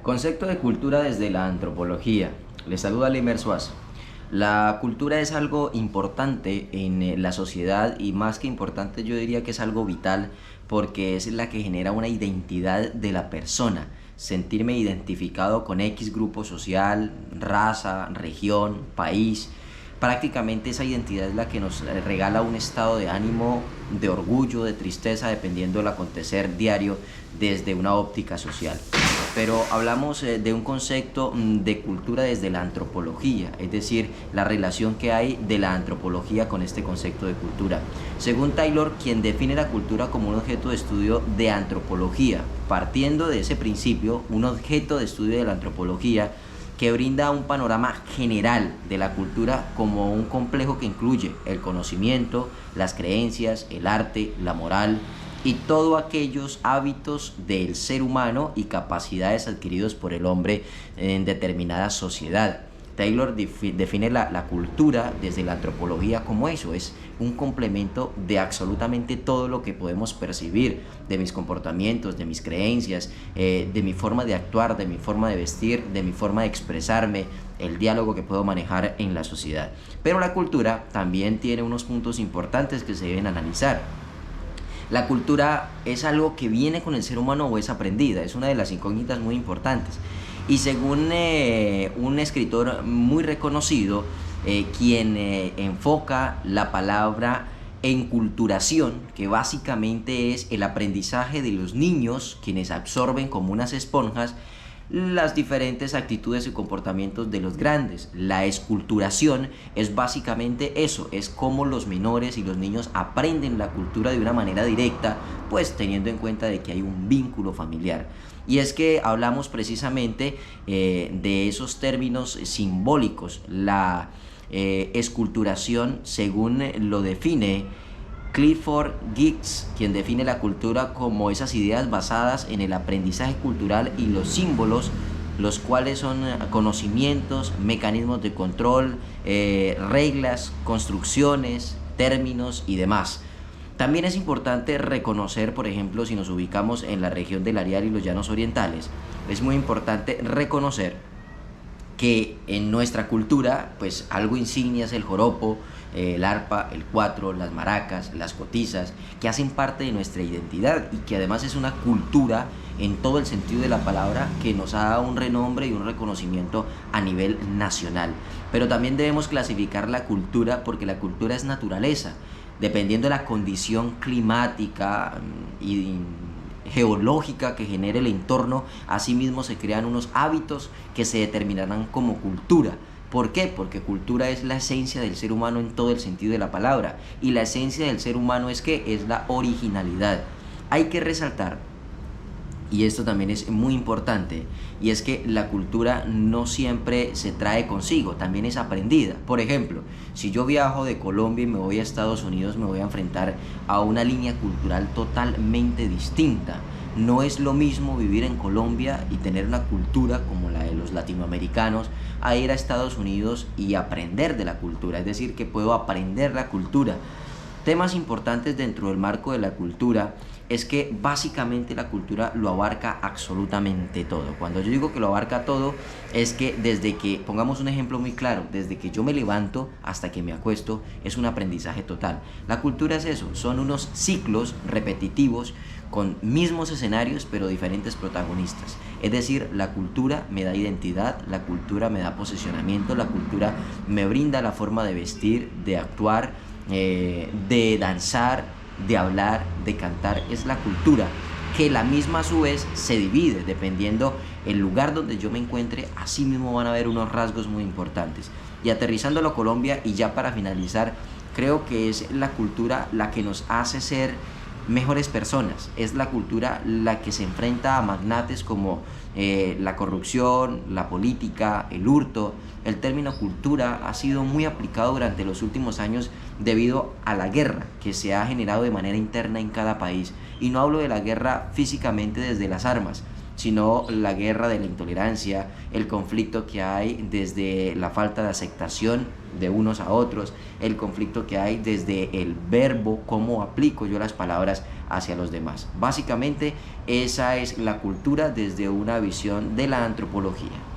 Concepto de cultura desde la antropología. Les saluda Limer Suazo. La cultura es algo importante en la sociedad y más que importante yo diría que es algo vital porque es la que genera una identidad de la persona. Sentirme identificado con X grupo social, raza, región, país. Prácticamente esa identidad es la que nos regala un estado de ánimo, de orgullo, de tristeza, dependiendo del acontecer diario desde una óptica social. Pero hablamos de un concepto de cultura desde la antropología, es decir, la relación que hay de la antropología con este concepto de cultura. Según Taylor, quien define la cultura como un objeto de estudio de antropología, partiendo de ese principio, un objeto de estudio de la antropología que brinda un panorama general de la cultura como un complejo que incluye el conocimiento, las creencias, el arte, la moral y todos aquellos hábitos del ser humano y capacidades adquiridos por el hombre en determinada sociedad. Taylor define la cultura desde la antropología como eso, es un complemento de absolutamente todo lo que podemos percibir, de mis comportamientos, de mis creencias, de mi forma de actuar, de mi forma de vestir, de mi forma de expresarme, el diálogo que puedo manejar en la sociedad. Pero la cultura también tiene unos puntos importantes que se deben analizar. La cultura es algo que viene con el ser humano o es aprendida, es una de las incógnitas muy importantes. Y según un escritor muy reconocido, quien enfoca la palabra enculturación, que básicamente es el aprendizaje de los niños, quienes absorben como unas esponjas las diferentes actitudes y comportamientos de los grandes. La esculturación es básicamente eso, es cómo los menores y los niños aprenden la cultura de una manera directa, pues teniendo en cuenta de que hay un vínculo familiar. Y es que hablamos precisamente de esos términos simbólicos. La esculturación, según lo define Clifford Geertz, quien define la cultura como esas ideas basadas en el aprendizaje cultural y los símbolos, los cuales son conocimientos, mecanismos de control, reglas, construcciones, términos y demás. También es importante reconocer, por ejemplo, si nos ubicamos en la región del Arial y los Llanos Orientales, es muy importante reconocer que en nuestra cultura, pues algo insignia es el joropo, el arpa, el cuatro, las maracas, las cotizas, que hacen parte de nuestra identidad y que además es una cultura en todo el sentido de la palabra que nos ha dado un renombre y un reconocimiento a nivel nacional. Pero también debemos clasificar la cultura porque la cultura es naturaleza, dependiendo de la condición climática y geológica que genere el entorno, asimismo se crean unos hábitos que se determinarán como cultura. ¿Por qué? Porque cultura es la esencia del ser humano en todo el sentido de la palabra, y la esencia del ser humano es que es la originalidad. Hay que resaltar, y esto también es muy importante, y es que la cultura no siempre se trae consigo, también es aprendida. Por ejemplo, si yo viajo de Colombia y me voy a Estados Unidos, me voy a enfrentar a una línea cultural totalmente distinta. No es lo mismo vivir en Colombia y tener una cultura como la de los latinoamericanos a ir a Estados Unidos y aprender de la cultura, es decir, que puedo aprender la cultura. Temas importantes dentro del marco de la cultura es que básicamente la cultura lo abarca absolutamente todo. Cuando yo digo que lo abarca todo, es que desde que, pongamos un ejemplo muy claro, desde que yo me levanto hasta que me acuesto, es un aprendizaje total. La cultura es eso, son unos ciclos repetitivos con mismos escenarios pero diferentes protagonistas. Es decir, la cultura me da identidad, la cultura me da posicionamiento, la cultura me brinda la forma de vestir, de actuar, de danzar, de hablar, de cantar. Es la cultura que la misma a su vez se divide dependiendo el lugar donde yo me encuentre. Así mismo van a haber unos rasgos muy importantes. Y aterrizándolo a Colombia, y ya para finalizar, creo que es la cultura la que nos hace ser mejores personas. Es la cultura la que se enfrenta a magnates como la corrupción, la política, el hurto. El término cultura ha sido muy aplicado durante los últimos años debido a la guerra que se ha generado de manera interna en cada país. Y no hablo de la guerra físicamente desde las armas, sino la guerra de la intolerancia, el conflicto que hay desde la falta de aceptación de unos a otros, el conflicto que hay desde el verbo, cómo aplico yo las palabras hacia los demás. Básicamente esa es la cultura desde una visión de la antropología.